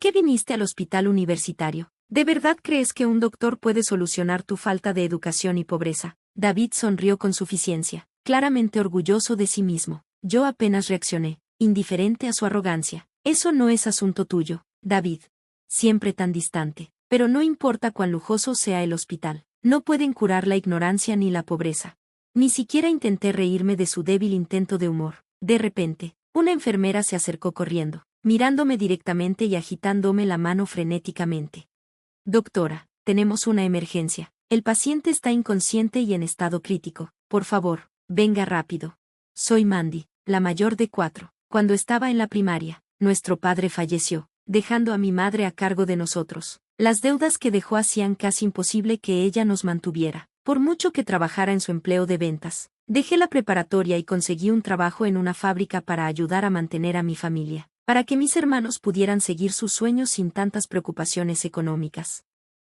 qué viniste al hospital universitario? ¿De verdad crees que un doctor puede solucionar tu falta de educación y pobreza? David sonrió con suficiencia, claramente orgulloso de sí mismo. Yo apenas reaccioné, indiferente a su arrogancia. Eso no es asunto tuyo, David. Siempre tan distante. Pero no importa cuán lujoso sea el hospital. No pueden curar la ignorancia ni la pobreza. Ni siquiera intenté reírme de su débil intento de humor. De repente, una enfermera se acercó corriendo, mirándome directamente y agitándome la mano frenéticamente. Doctora, tenemos una emergencia. El paciente está inconsciente y en estado crítico. Por favor, venga rápido. Soy Mandy, la mayor de 4. Cuando estaba en la primaria, nuestro padre falleció, dejando a mi madre a cargo de nosotros. Las deudas que dejó hacían casi imposible que ella nos mantuviera, por mucho que trabajara en su empleo de ventas. Dejé la preparatoria y conseguí un trabajo en una fábrica para ayudar a mantener a mi familia, para que mis hermanos pudieran seguir sus sueños sin tantas preocupaciones económicas.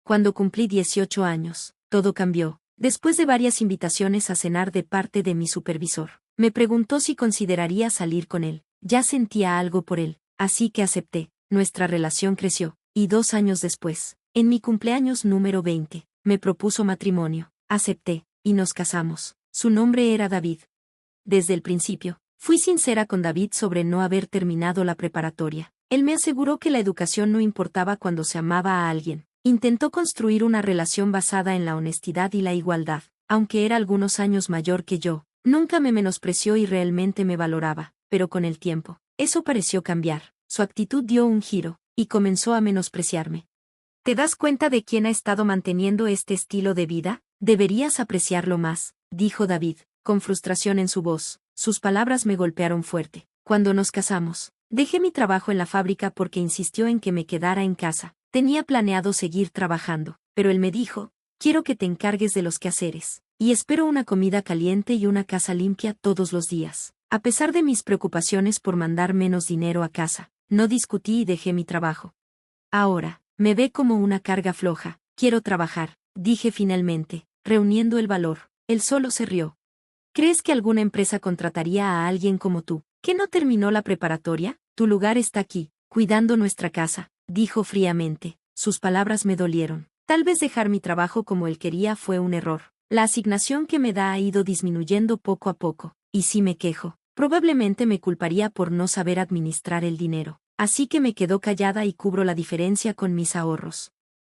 Cuando cumplí 18 años, todo cambió. Después de varias invitaciones a cenar de parte de mi supervisor, me preguntó si consideraría salir con él. Ya sentía algo por él, así que acepté. Nuestra relación creció, y 2 años después, en mi cumpleaños número 20, me propuso matrimonio. Acepté, y nos casamos. Su nombre era David. Desde el principio, fui sincera con David sobre no haber terminado la preparatoria. Él me aseguró que la educación no importaba cuando se amaba a alguien. Intentó construir una relación basada en la honestidad y la igualdad. Aunque era algunos años mayor que yo, nunca me menospreció y realmente me valoraba, pero con el tiempo, eso pareció cambiar. Su actitud dio un giro, y comenzó a menospreciarme. ¿Te das cuenta de quién ha estado manteniendo este estilo de vida? Deberías apreciarlo más, dijo David, con frustración en su voz. Sus palabras me golpearon fuerte. Cuando nos casamos, dejé mi trabajo en la fábrica porque insistió en que me quedara en casa. Tenía planeado seguir trabajando, pero él me dijo, quiero que te encargues de los quehaceres, y espero una comida caliente y una casa limpia todos los días. A pesar de mis preocupaciones por mandar menos dinero a casa, no discutí y dejé mi trabajo. Ahora, me ve como una carga floja. Quiero trabajar, dije finalmente, reuniendo el valor. Él solo se rió. ¿Crees que alguna empresa contrataría a alguien como tú, que no terminó la preparatoria? Tu lugar está aquí, cuidando nuestra casa, dijo fríamente. Sus palabras me dolieron. Tal vez dejar mi trabajo como él quería fue un error. La asignación que me da ha ido disminuyendo poco a poco, y si me quejo, probablemente me culparía por no saber administrar el dinero. Así que me quedo callada y cubro la diferencia con mis ahorros.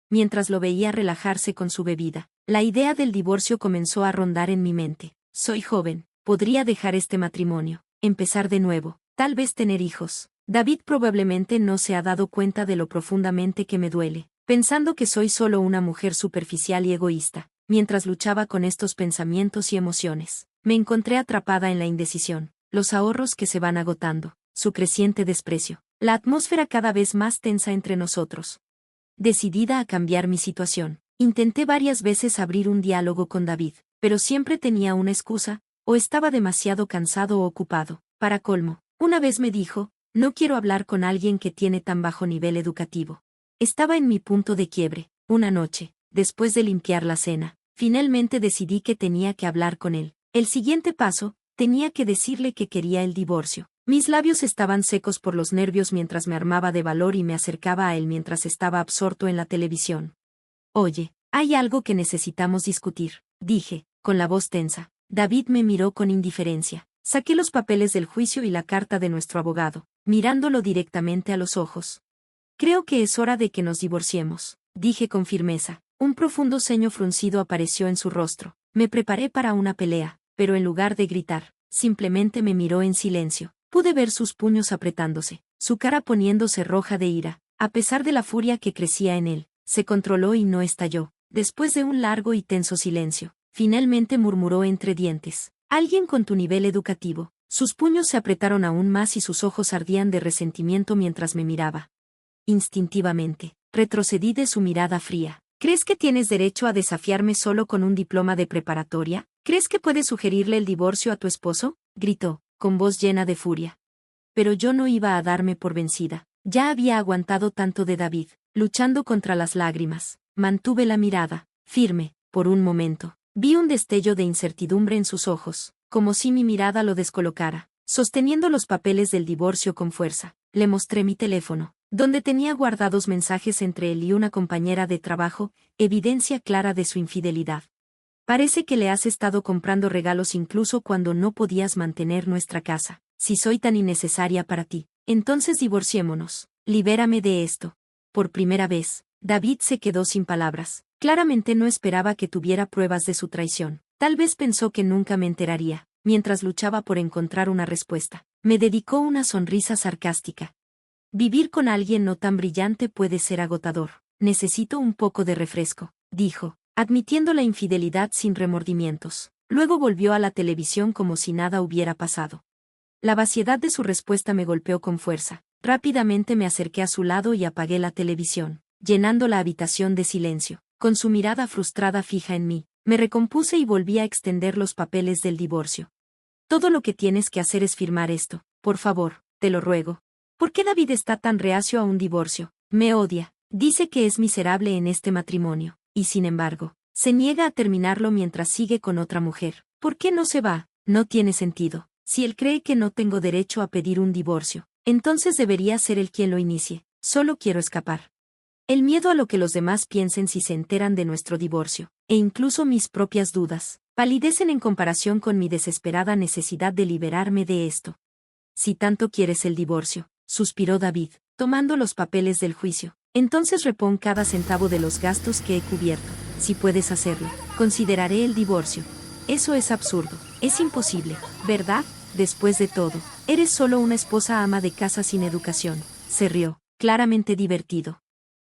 Mientras lo veía relajarse con su bebida, la idea del divorcio comenzó a rondar en mi mente. Soy joven, podría dejar este matrimonio, empezar de nuevo, tal vez tener hijos. David probablemente no se ha dado cuenta de lo profundamente que me duele, pensando que soy solo una mujer superficial y egoísta. Mientras luchaba con estos pensamientos y emociones, me encontré atrapada en la indecisión, los ahorros que se van agotando, su creciente desprecio, la atmósfera cada vez más tensa entre nosotros. Decidida a cambiar mi situación, intenté varias veces abrir un diálogo con David, pero siempre tenía una excusa, o estaba demasiado cansado o ocupado. Para colmo, una vez me dijo, no quiero hablar con alguien que tiene tan bajo nivel educativo. Estaba en mi punto de quiebre. Una noche, después de limpiar la cena, finalmente decidí que tenía que hablar con él. El siguiente paso, tenía que decirle que quería el divorcio. Mis labios estaban secos por los nervios mientras me armaba de valor y me acercaba a él mientras estaba absorto en la televisión. Oye, hay algo que necesitamos discutir, dije, con la voz tensa. David me miró con indiferencia. Saqué los papeles del juicio y la carta de nuestro abogado, mirándolo directamente a los ojos. Creo que es hora de que nos divorciemos, dije con firmeza. Un profundo ceño fruncido apareció en su rostro. Me preparé para una pelea, pero en lugar de gritar, simplemente me miró en silencio. Pude ver sus puños apretándose, su cara poniéndose roja de ira. A pesar de la furia que crecía en él, se controló y no estalló. Después de un largo y tenso silencio, finalmente murmuró entre dientes. Alguien con tu nivel educativo. Sus puños se apretaron aún más y sus ojos ardían de resentimiento mientras me miraba. Instintivamente, retrocedí de su mirada fría. ¿Crees que tienes derecho a desafiarme solo con un diploma de preparatoria? ¿Crees que puedes sugerirle el divorcio a tu esposo? Gritó, con voz llena de furia. Pero yo no iba a darme por vencida. Ya había aguantado tanto de David, luchando contra las lágrimas. Mantuve la mirada, firme, por un momento. Vi un destello de incertidumbre en sus ojos, como si mi mirada lo descolocara. Sosteniendo los papeles del divorcio con fuerza, le mostré mi teléfono. donde tenía guardados mensajes entre él y una compañera de trabajo, evidencia clara de su infidelidad. Parece que le has estado comprando regalos incluso cuando no podías mantener nuestra casa. Si soy tan innecesaria para ti, entonces divorciémonos. Libérame de esto. Por primera vez, David se quedó sin palabras. Claramente no esperaba que tuviera pruebas de su traición. Tal vez pensó que nunca me enteraría. Mientras luchaba por encontrar una respuesta, me dedicó una sonrisa sarcástica. Vivir con alguien no tan brillante puede ser agotador. Necesito un poco de refresco, dijo, admitiendo la infidelidad sin remordimientos. Luego volvió a la televisión como si nada hubiera pasado. La vaciedad de su respuesta me golpeó con fuerza. Rápidamente me acerqué a su lado y apagué la televisión, llenando la habitación de silencio. Con su mirada frustrada fija en mí, me recompuse y volví a extender los papeles del divorcio. Todo lo que tienes que hacer es firmar esto, por favor, te lo ruego. ¿Por qué David está tan reacio a un divorcio? Me odia, dice que es miserable en este matrimonio, y sin embargo, se niega a terminarlo mientras sigue con otra mujer. ¿Por qué no se va? No tiene sentido. Si él cree que no tengo derecho a pedir un divorcio, entonces debería ser él quien lo inicie. Solo quiero escapar. El miedo a lo que los demás piensen si se enteran de nuestro divorcio, e incluso mis propias dudas, palidecen en comparación con mi desesperada necesidad de liberarme de esto. Si tanto quieres el divorcio, suspiró David, tomando los papeles del juicio, entonces repon cada centavo de los gastos que he cubierto. Si puedes hacerlo, consideraré el divorcio. Eso es absurdo, es imposible, ¿verdad? Después de todo, eres solo una esposa ama de casa sin educación. Se rió, claramente divertido.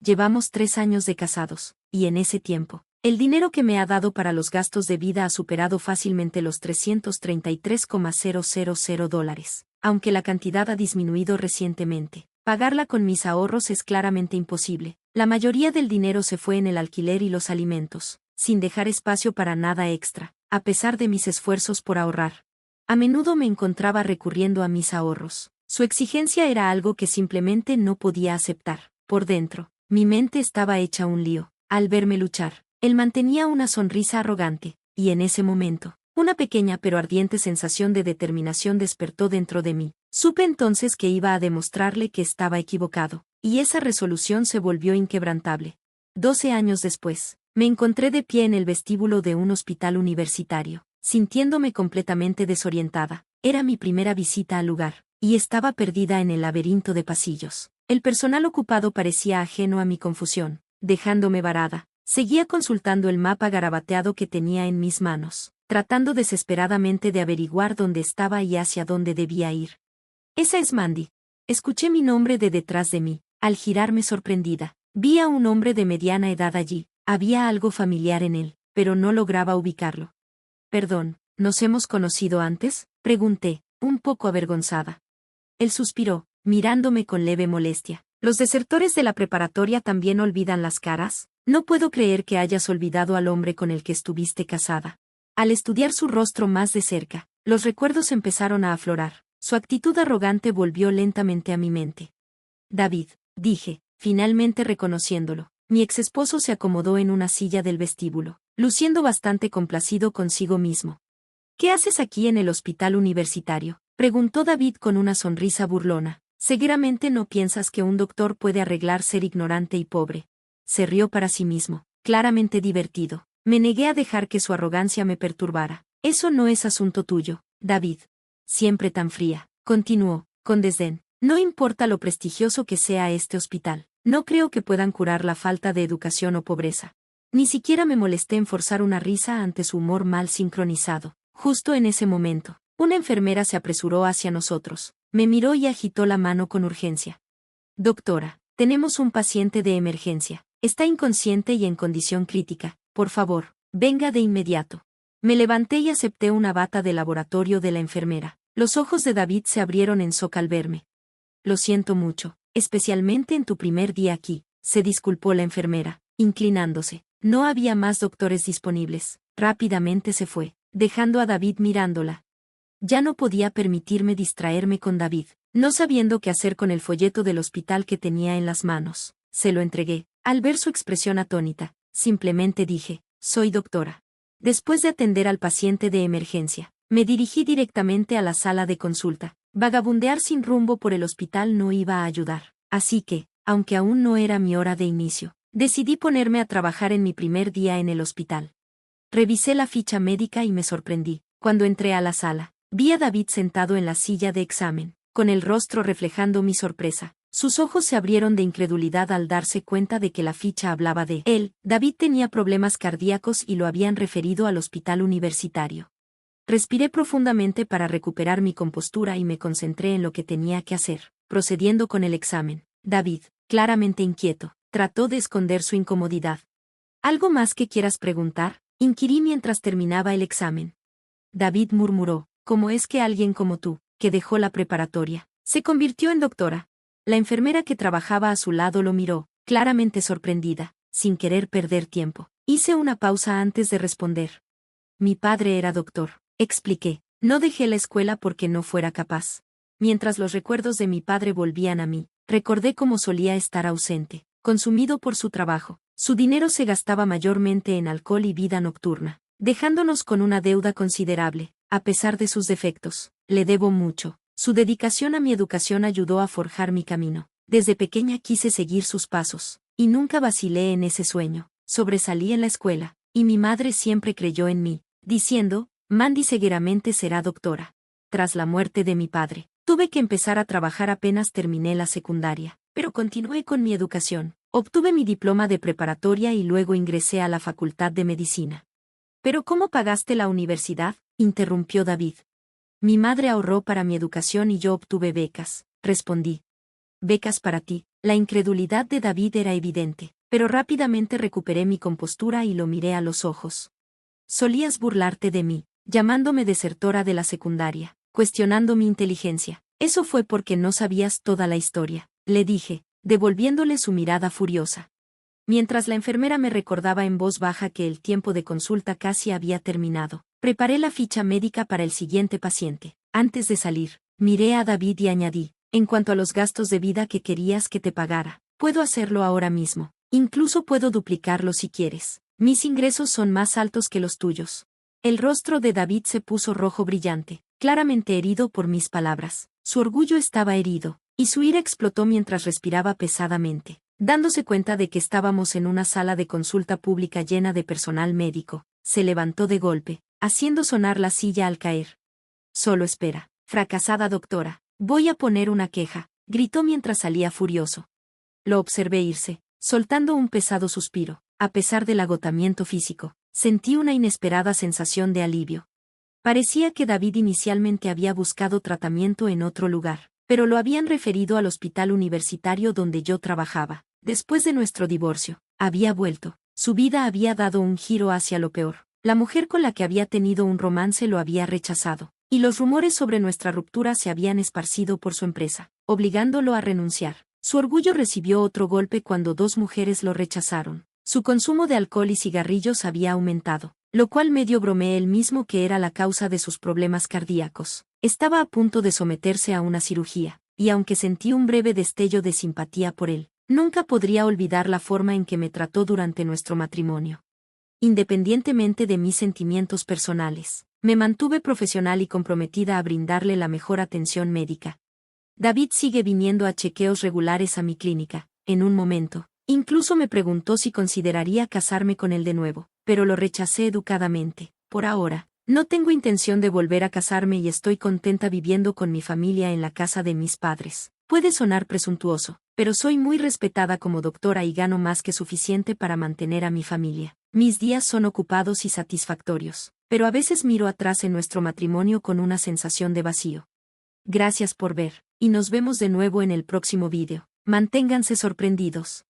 Llevamos 3 años de casados, y en ese tiempo, el dinero que me ha dado para los gastos de vida ha superado fácilmente los $333,000, aunque la cantidad ha disminuido recientemente. Pagarla con mis ahorros es claramente imposible. La mayoría del dinero se fue en el alquiler y los alimentos, sin dejar espacio para nada extra, a pesar de mis esfuerzos por ahorrar. A menudo me encontraba recurriendo a mis ahorros. Su exigencia era algo que simplemente no podía aceptar. Por dentro, mi mente estaba hecha un lío. Al verme luchar, él mantenía una sonrisa arrogante, y en ese momento, una pequeña pero ardiente sensación de determinación despertó dentro de mí. Supe entonces que iba a demostrarle que estaba equivocado, y esa resolución se volvió inquebrantable. 12 años después, me encontré de pie en el vestíbulo de un hospital universitario, sintiéndome completamente desorientada. Era mi primera visita al lugar, y estaba perdida en el laberinto de pasillos. El personal ocupado parecía ajeno a mi confusión, dejándome varada. Seguía consultando el mapa garabateado que tenía en mis manos, tratando desesperadamente de averiguar dónde estaba y hacia dónde debía ir. Esa es Mandy. Escuché mi nombre de detrás de mí. Al girarme sorprendida, vi a un hombre de mediana edad allí. Había algo familiar en él, pero no lograba ubicarlo. Perdón, ¿nos hemos conocido antes?, pregunté, un poco avergonzada. Él suspiró, mirándome con leve molestia. ¿Los desertores de la preparatoria también olvidan las caras? No puedo creer que hayas olvidado al hombre con el que estuviste casada. Al estudiar su rostro más de cerca, los recuerdos empezaron a aflorar. Su actitud arrogante volvió lentamente a mi mente. David, dije, finalmente reconociéndolo. Mi exesposo se acomodó en una silla del vestíbulo, luciendo bastante complacido consigo mismo. ¿Qué haces aquí en el hospital universitario?, preguntó David con una sonrisa burlona. Seguramente no piensas que un doctor puede arreglar ser ignorante y pobre. Se rió para sí mismo, claramente divertido. Me negué a dejar que su arrogancia me perturbara. Eso no es asunto tuyo, David. Siempre tan fría, continuó, con desdén. No importa lo prestigioso que sea este hospital, no creo que puedan curar la falta de educación o pobreza. Ni siquiera me molesté en forzar una risa ante su humor mal sincronizado. Justo en ese momento, una enfermera se apresuró hacia nosotros, me miró y agitó la mano con urgencia. Doctora, tenemos un paciente de emergencia. Está inconsciente y en condición crítica. Por favor, venga de inmediato. Me levanté y acepté una bata de laboratorio de la enfermera. Los ojos de David se abrieron en shock al verme. Lo siento mucho, especialmente en tu primer día aquí, se disculpó la enfermera, inclinándose. No había más doctores disponibles. Rápidamente se fue, dejando a David mirándola. Ya no podía permitirme distraerme con David, no sabiendo qué hacer con el folleto del hospital que tenía en las manos. Se lo entregué. Al ver su expresión atónita, simplemente dije, soy doctora. Después de atender al paciente de emergencia, me dirigí directamente a la sala de consulta. Vagabundear sin rumbo por el hospital no iba a ayudar. Así que, aunque aún no era mi hora de inicio, decidí ponerme a trabajar en mi primer día en el hospital. Revisé la ficha médica y me sorprendí. Cuando entré a la sala, vi a David sentado en la silla de examen, con el rostro reflejando mi sorpresa. Sus ojos se abrieron de incredulidad al darse cuenta de que la ficha hablaba de él. David tenía problemas cardíacos y lo habían referido al hospital universitario. Respiré profundamente para recuperar mi compostura y me concentré en lo que tenía que hacer, procediendo con el examen. David, claramente inquieto, trató de esconder su incomodidad. ¿Algo más que quieras preguntar?, inquirí mientras terminaba el examen. David murmuró, ¿cómo es que alguien como tú, que dejó la preparatoria, se convirtió en doctora? La enfermera que trabajaba a su lado lo miró, claramente sorprendida, sin querer perder tiempo. Hice una pausa antes de responder. Mi padre era doctor, expliqué. No dejé la escuela porque no fuera capaz. Mientras los recuerdos de mi padre volvían a mí, recordé cómo solía estar ausente, consumido por su trabajo. Su dinero se gastaba mayormente en alcohol y vida nocturna, dejándonos con una deuda considerable. A pesar de sus defectos, le debo mucho. Su dedicación a mi educación ayudó a forjar mi camino. Desde pequeña quise seguir sus pasos, y nunca vacilé en ese sueño. Sobresalí en la escuela, y mi madre siempre creyó en mí, diciendo, Mandy seguramente será doctora. Tras la muerte de mi padre, tuve que empezar a trabajar apenas terminé la secundaria, pero continué con mi educación. Obtuve mi diploma de preparatoria y luego ingresé a la Facultad de Medicina. ¿Pero cómo pagaste la universidad?, interrumpió David. Mi madre ahorró para mi educación y yo obtuve becas, respondí. ¿Becas para ti? La incredulidad de David era evidente, pero rápidamente recuperé mi compostura y lo miré a los ojos. Solías burlarte de mí, llamándome desertora de la secundaria, cuestionando mi inteligencia. Eso fue porque no sabías toda la historia, le dije, devolviéndole su mirada furiosa. Mientras la enfermera me recordaba en voz baja que el tiempo de consulta casi había terminado, preparé la ficha médica para el siguiente paciente. Antes de salir, miré a David y añadí, en cuanto a los gastos de vida que querías que te pagara, puedo hacerlo ahora mismo. Incluso puedo duplicarlo si quieres. Mis ingresos son más altos que los tuyos. El rostro de David se puso rojo brillante, claramente herido por mis palabras. Su orgullo estaba herido, y su ira explotó mientras respiraba pesadamente. Dándose cuenta de que estábamos en una sala de consulta pública llena de personal médico, se levantó de golpe, haciendo sonar la silla al caer. Solo espera, fracasada doctora, voy a poner una queja, gritó mientras salía furioso. Lo observé irse, soltando un pesado suspiro. A pesar del agotamiento físico, sentí una inesperada sensación de alivio. Parecía que David inicialmente había buscado tratamiento en otro lugar, pero lo habían referido al hospital universitario donde yo trabajaba. Después de nuestro divorcio, había vuelto. Su vida había dado un giro hacia lo peor. La mujer con la que había tenido un romance lo había rechazado, y los rumores sobre nuestra ruptura se habían esparcido por su empresa, obligándolo a renunciar. Su orgullo recibió otro golpe cuando dos mujeres lo rechazaron. Su consumo de alcohol y cigarrillos había aumentado, lo cual medio bromeé él mismo que era la causa de sus problemas cardíacos. Estaba a punto de someterse a una cirugía, y aunque sentí un breve destello de simpatía por él, nunca podría olvidar la forma en que me trató durante nuestro matrimonio. Independientemente de mis sentimientos personales, me mantuve profesional y comprometida a brindarle la mejor atención médica. David sigue viniendo a chequeos regulares a mi clínica. En un momento, incluso me preguntó si consideraría casarme con él de nuevo, pero lo rechacé educadamente. Por ahora, no tengo intención de volver a casarme y estoy contenta viviendo con mi familia en la casa de mis padres. Puede sonar presuntuoso, pero soy muy respetada como doctora y gano más que suficiente para mantener a mi familia. Mis días son ocupados y satisfactorios, pero a veces miro atrás en nuestro matrimonio con una sensación de vacío. Gracias por ver, y nos vemos de nuevo en el próximo vídeo. Manténganse sorprendidos.